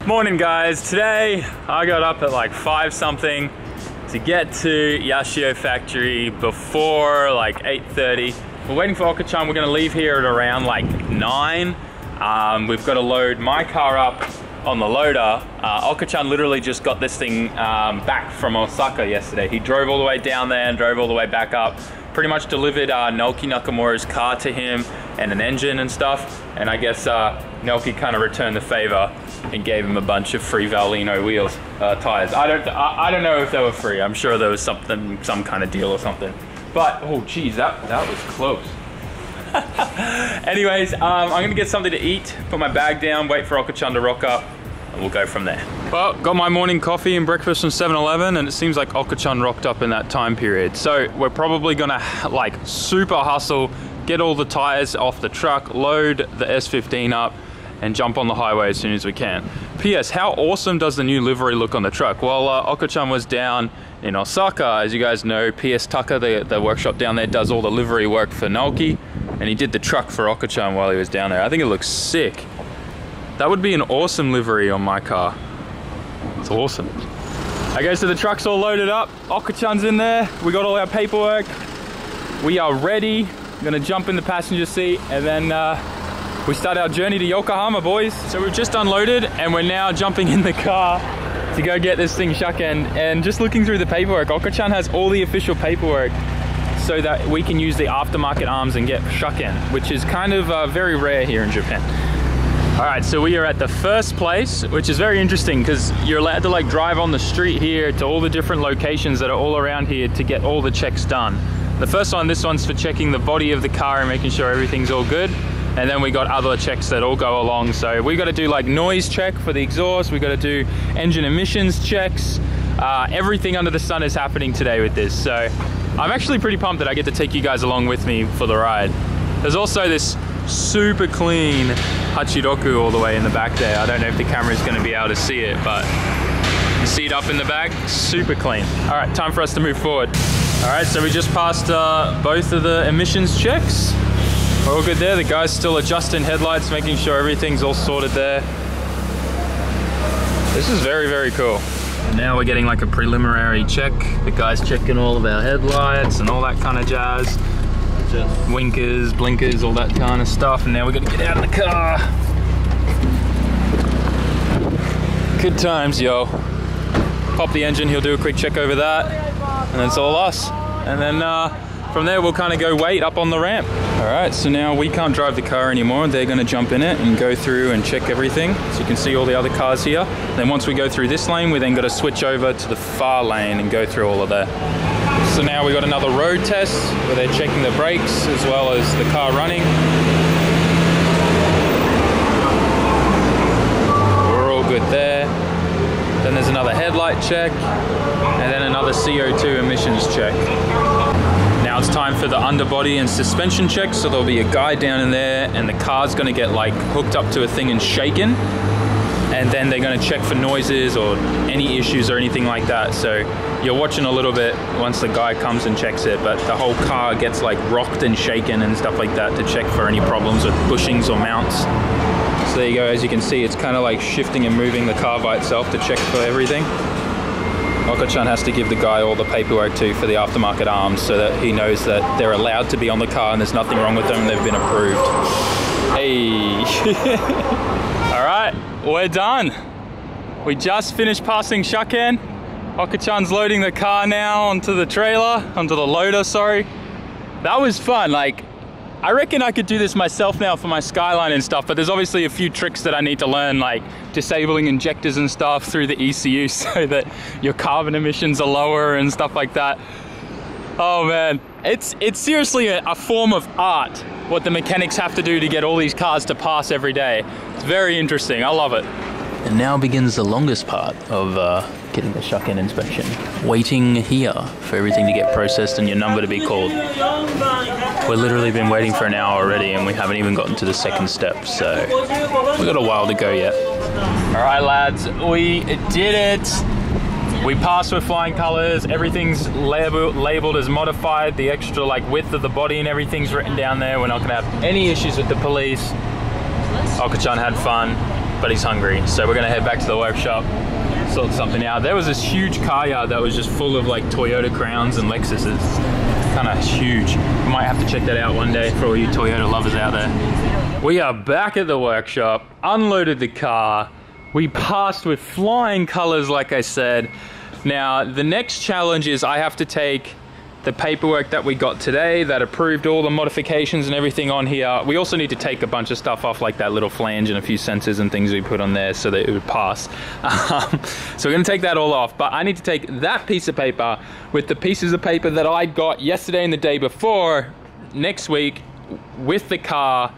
Morning guys, today I got up at like 5 something to get to Yashio factory before like 8:30. We're waiting for Okachan. We're gonna leave here at around like 9. We've got to load my car up on the loader. Okachan literally just got this thing back from Osaka yesterday. He drove all the way down there and drove all the way back up. Pretty much delivered Naoki Nakamura's car to him and an engine and stuff. And I guess Naoki kind of returned the favor and gave him a bunch of free Valino wheels, tires. I don't know if they were free. I'm sure there was some kind of deal or something. But oh geez, that was close. Anyways, I'm gonna get something to eat, put my bag down, wait for Okachan to rock up, and we'll go from there. Well, got my morning coffee and breakfast from 7-Eleven, and it seems like Okachan rocked up in that time period. So we're probably gonna like super hustle, get all the tires off the truck, load the S15 up, and jump on the highway as soon as we can. P.S. How awesome does the new livery look on the truck? Well, Okachan was down in Osaka. As you guys know, P.S. Tucker, the workshop down there, does all the livery work for Naoki, and he did the truck for Okachan while he was down there. I think it looks sick. That would be an awesome livery on my car. It's awesome. Okay, so the truck's all loaded up. Okachan's in there. We got all our paperwork. We are ready. I'm gonna jump in the passenger seat and then we start our journey to Yokohama, boys. So we've just unloaded and we're now jumping in the car to go get this thing shucken. And just looking through the paperwork, Okachan has all the official paperwork so that we can use the aftermarket arms and get shucken, which is kind of very rare here in Japan. All right, so we are at the first place, which is very interesting because you're allowed to like drive on the street here to all the different locations that are all around here to get all the checks done. The first one, this one's for checking the body of the car and making sure everything's all good. And then we got other checks that all go along. So we got to do like noise check for the exhaust. We got to do engine emissions checks. Everything under the sun is happening today with this. So I'm actually pretty pumped that I get to take you guys along with me for the ride. There's also this super clean Hachiroku all the way in the back there. I don't know if the camera is going to be able to see it, but you see it up in the back, super clean. All right, time for us to move forward. All right, so we just passed both of the emissions checks. We're all good there. The guy's still adjusting headlights, making sure everything's all sorted there. This is very, very cool. And now we're getting like a preliminary check. The guy's checking all of our headlights and all that kind of jazz. Just winkers, blinkers, all that kind of stuff. And now we're gonna get out of the car. Good times, yo. Pop the engine, he'll do a quick check over that. And then it's all us. And then from there, we'll kind of go wait up on the ramp. All right, so now we can't drive the car anymore. They're gonna jump in it and go through and check everything. So you can see all the other cars here. Then once we go through this lane, we then gotta switch over to the far lane and go through all of that. So now we got another road test where they're checking the brakes as well as the car running. We're all good there. Then there's another headlight check and then another CO2 emissions check. Now it's time for the underbody and suspension check. So there'll be a guy down in there and the car's gonna get like hooked up to a thing and shaken. And then they're gonna check for noises or any issues or anything like that. So you're watching a little bit once the guy comes and checks it, but the whole car gets like rocked and shaken and stuff like that to check for any problems with bushings or mounts. So there you go, as you can see, it's kind of like shifting and moving the car by itself to check for everything. Okachan has to give the guy all the paperwork too for the aftermarket arms so that he knows that they're allowed to be on the car and there's nothing wrong with them, they've been approved. Hey! All right, we're done. We just finished passing shucken. Okachan's loading the car now onto the trailer, onto the loader, sorry. That was fun. Like, I reckon I could do this myself now for my Skyline and stuff, but there's obviously a few tricks that I need to learn, like disabling injectors and stuff through the ECU so that your carbon emissions are lower and stuff like that. Oh man, it's seriously a form of art, what the mechanics have to do to get all these cars to pass every day. It's very interesting, I love it. And now begins the longest part of getting the shucken inspection. Waiting here for everything to get processed and your number to be called. We've literally been waiting for an hour already and we haven't even gotten to the second step, so we've got a while to go yet. All right lads, we did it. We passed with flying colors, everything's labeled as modified, the extra like width of the body and everything's written down there. We're not gonna have any issues with the police. Okachan had fun. but he's hungry. So we're gonna head back to the workshop, sort something out. There was this huge car yard that was just full of like Toyota Crowns and Lexuses. Kind of huge. We might have to check that out one day for all you Toyota lovers out there. We are back at the workshop, unloaded the car. We passed with flying colors, like I said. Now, the next challenge is I have to take the paperwork that we got today that approved all the modifications and everything on here. We also need to take a bunch of stuff off, like that little flange and a few sensors and things we put on there so that it would pass. So we're gonna take that all off, but I need to take that piece of paper with the pieces of paper that I got yesterday and the day before next week with the car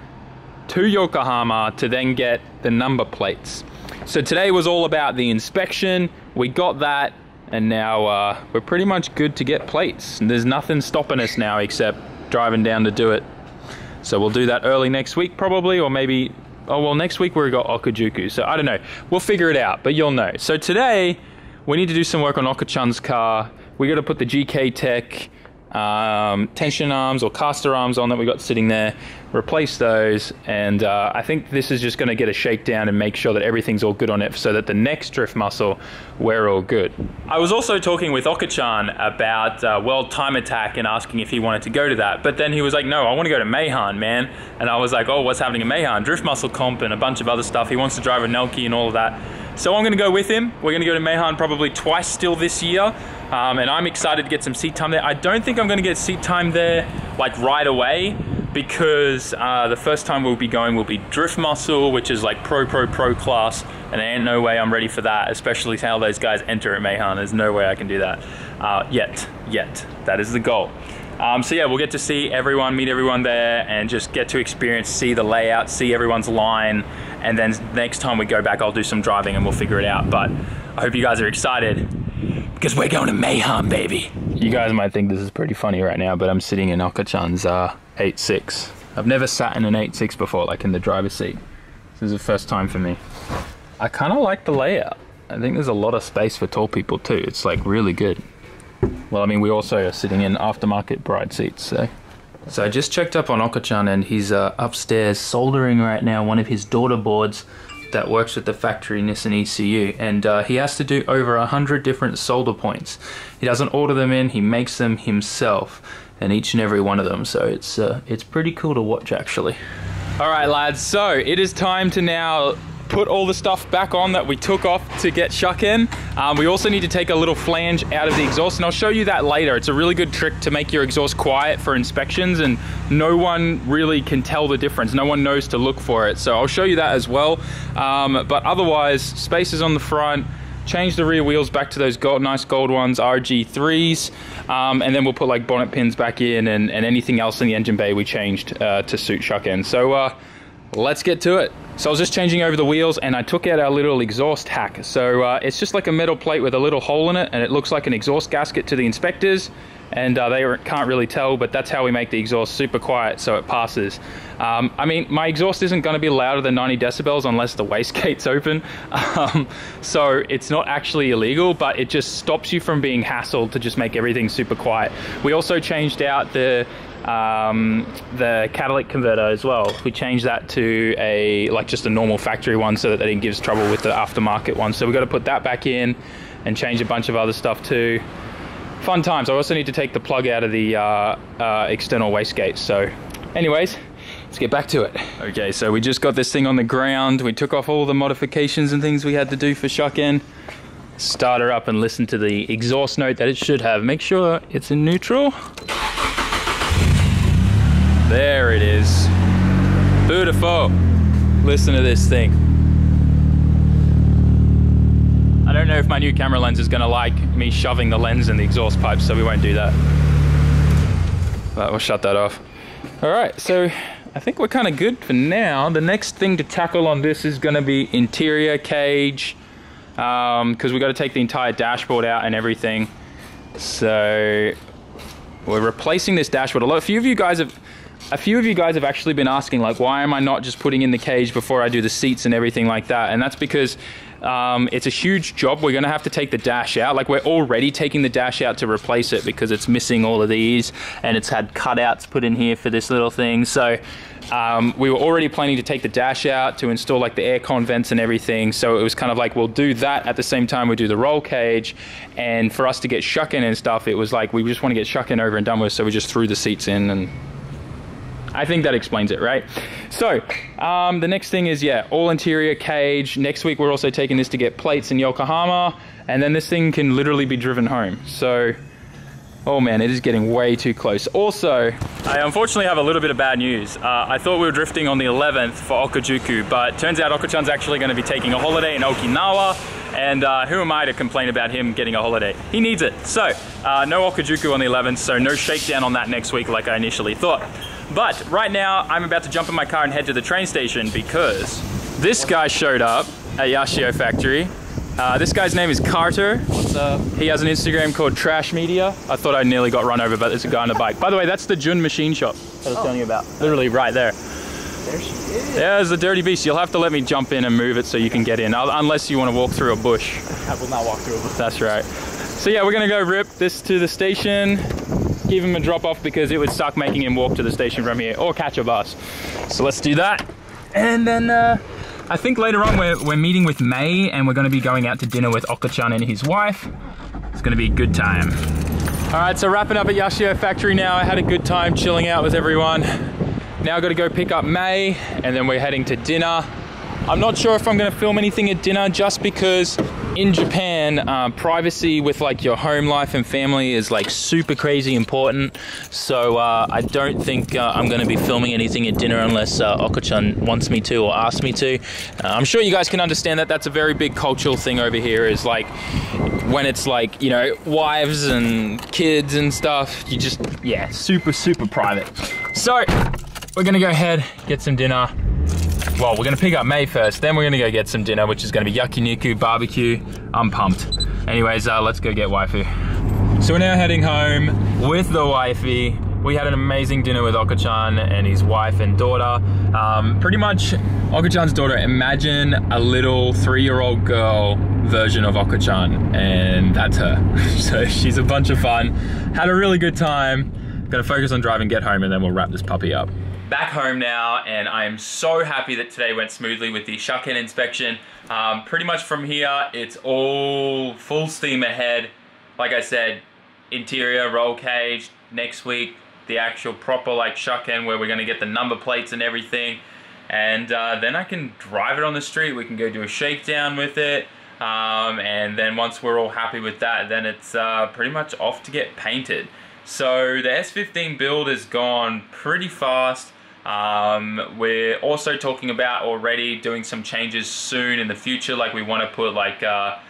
to Yokohama to then get the number plates. So today was all about the inspection. We got that. And now we're pretty much good to get plates. And there's nothing stopping us now except driving down to do it. So we'll do that early next week probably, or maybe, oh well, next week we've got Okajuku. So I don't know, we'll figure it out, but you'll know. So today we need to do some work on Okachan's car. We got to put the GK Tech tension arms or caster arms on that we got sitting there, replace those, and I think this is just going to get a shakedown and make sure that everything's all good on it so that the next drift muscle we're all good. I was also talking with Okachan about World Time Attack and asking if he wanted to go to that, but then he was like, no, I want to go to Meihan, man. And I was like, oh, what's happening in Meihan? Drift muscle comp and a bunch of other stuff. He wants to drive a Nelke and all of that. So I'm going to go with him. We're going to go to Meihan probably twice still this year. And I'm excited to get some seat time there. I don't think I'm going to get seat time there like right away because the first time we'll be going will be drift muscle, which is like pro class, and there ain't no way I'm ready for that, especially how those guys enter at Meihan. There's no way I can do that yet. That is the goal. So yeah, we'll get to see everyone, meet everyone there, and just get to experience, see the layout, see everyone's line, and then next time we go back, I'll do some driving and we'll figure it out. But I hope you guys are excited because we're going to Meihan, baby. You guys might think this is pretty funny right now, but I'm sitting in Okachan's 8.6. I've never sat in an 8.6 before, like in the driver's seat. This is the first time for me. I kind of like the layout. I think there's a lot of space for tall people too. It's like really good. Well, I mean, we also are sitting in aftermarket bride seats, so I just checked up on Okachan, and he's upstairs soldering right now one of his daughter boards that works with the factory Nissan ECU, and he has to do over 100 different solder points. He doesn't order them in, he makes them himself, and each and every one of them, so it's pretty cool to watch actually. All right, lads, so it is time to now put all the stuff back on that we took off to get shuck in. We also need to take a little flange out of the exhaust, and I'll show you that later. It's a really good trick to make your exhaust quiet for inspections, and no one really can tell the difference. No one knows to look for it, so I'll show you that as well. But otherwise, spaces on the front, change the rear wheels back to those nice gold ones, RG3s, and then we'll put like bonnet pins back in, and anything else in the engine bay we changed to suit shuck in. So let's get to it. So I was just changing over the wheels, and I took out our little exhaust hack. So it's just like a metal plate with a little hole in it, and it looks like an exhaust gasket to the inspectors, and they can't really tell, but that's how we make the exhaust super quiet so it passes. I mean, my exhaust isn't going to be louder than 90 decibels unless the wastegate's open, so it's not actually illegal, but it just stops you from being hassled to just make everything super quiet. We also changed out the catalytic converter as well. We changed that to just a normal factory one so that it gives trouble with the aftermarket one. So we've got to put that back in and change a bunch of other stuff too. Fun times. I also need to take the plug out of the external wastegate. So anyways, let's get back to it. Okay, so we just got this thing on the ground. We took off all the modifications and things we had to do for shuck-in. Start her up and listen to the exhaust note that it should have. Make sure it's in neutral. There it is. Beautiful. Listen to this thing. I don't know if my new camera lens is gonna like me shoving the lens in the exhaust pipe, so we won't do that. But we'll shut that off. All right, so I think we're kind of good for now. The next thing to tackle on this is gonna be interior cage, because we got to take the entire dashboard out and everything. So we're replacing this dashboard. A few of you guys have actually been asking, like, why am I not just putting in the cage before I do the seats and everything like that? And that's because It's a huge job. We're gonna have to take the dash out. Like, we're already taking the dash out to replace it because it's missing all of these, and it's had cutouts put in here for this little thing. So we were already planning to take the dash out to install like the aircon vents and everything. So it was kind of like, we'll do that at the same time we do the roll cage. And for us to get shucking and stuff, it was like, we just want to get shucking over and done with. So we just threw the seats in, and I think that explains it, right? So the next thing is, yeah, all interior cage. Next week, we're also taking this to get plates in Yokohama, and then this thing can literally be driven home. So, oh man, it is getting way too close. Also, I unfortunately have a little bit of bad news. I thought we were drifting on the 11th for Okajuku, but turns out Okachan's actually gonna be taking a holiday in Okinawa, and who am I to complain about him getting a holiday? He needs it. So, no Okajuku on the 11th, so no shakedown on that next week like I initially thought. But right now, I'm about to jump in my car and head to the train station because this guy showed up at Yashio factory. This guy's name is Carter. What's up? He has an Instagram called Trash Media. I thought I nearly got run over, but there's a guy on a bike. By the way, that's the Jun machine shop that I was telling you about. Literally right there. There she is. Yeah, there's a dirty beast. You'll have to let me jump in and move it so you can get in, unless you want to walk through a bush. I will not walk through a bush. That's right. So yeah, we're gonna go rip this to the station, give him a drop off because it would suck making him walk to the station from here or catch a bus. So let's do that. And then I think later on we're meeting with May, and we're gonna be going out to dinner with Okachan and his wife. It's gonna be a good time. All right, so wrapping up at Yashio factory now. I had a good time chilling out with everyone. Now I gotta go pick up May, and then we're heading to dinner. I'm not sure if I'm gonna film anything at dinner just because in Japan, privacy with like your home life and family is like super crazy important. So I don't think I'm gonna be filming anything at dinner unless Okachan wants me to or asks me to. I'm sure you guys can understand that that's a very big cultural thing over here, is like when it's like, you know, wives and kids and stuff, you just, yeah, super, super private. So we're gonna go ahead, get some dinner. Well, we're gonna pick up May first, then we're gonna go get some dinner, which is gonna be yakiniku, barbecue. I'm pumped. Anyways, let's go get waifu. So we're now heading home with the wifey. We had an amazing dinner with Okachan and his wife and daughter. Pretty much Okachan's daughter, imagine a little 3-year-old girl version of Okachan, and that's her. So she's a bunch of fun. Had a really good time. Gotta focus on driving, get home, and then we'll wrap this puppy up. Back home now, and I am so happy that today went smoothly with the shuck-in inspection. Pretty much from here, it's all full steam ahead. Like I said, interior roll cage. Next week, the actual proper like shuck-in where we're gonna get the number plates and everything. And then I can drive it on the street. We can go do a shakedown with it. And then once we're all happy with that, then it's pretty much off to get painted. So the S15 build has gone pretty fast. We're also talking about already doing some changes soon in the future. Like we want to put like a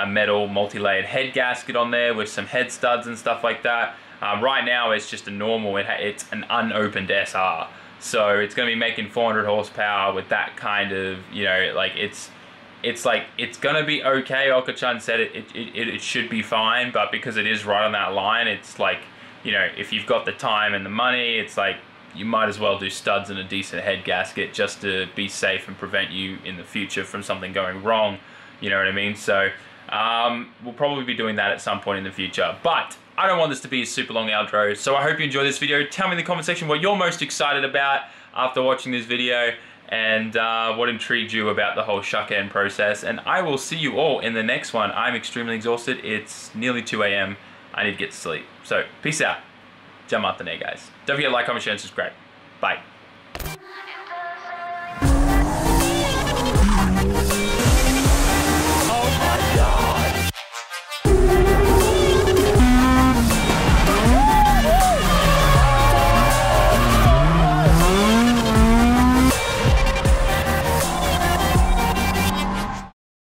metal multi-layered head gasket on there with some head studs and stuff like that. Right now it's just a normal, it's an unopened SR. So it's going to be making 400 horsepower with that kind of, you know, like it's like, it's going to be okay. Okachan said it should be fine, but because it is right on that line, it's like, you know, if you've got the time and the money, it's like, you might as well do studs and a decent head gasket just to be safe and prevent you in the future from something going wrong. You know what I mean? So we'll probably be doing that at some point in the future. But I don't want this to be a super long outro, so I hope you enjoyed this video. Tell me in the comment section what you're most excited about after watching this video, and what intrigued you about the whole shuck-in process. And I will see you all in the next one. I'm extremely exhausted. It's nearly 2 AM. I need to get to sleep. So peace out. Jamatane, guys. Don't forget to like, comment, share, and subscribe. Bye.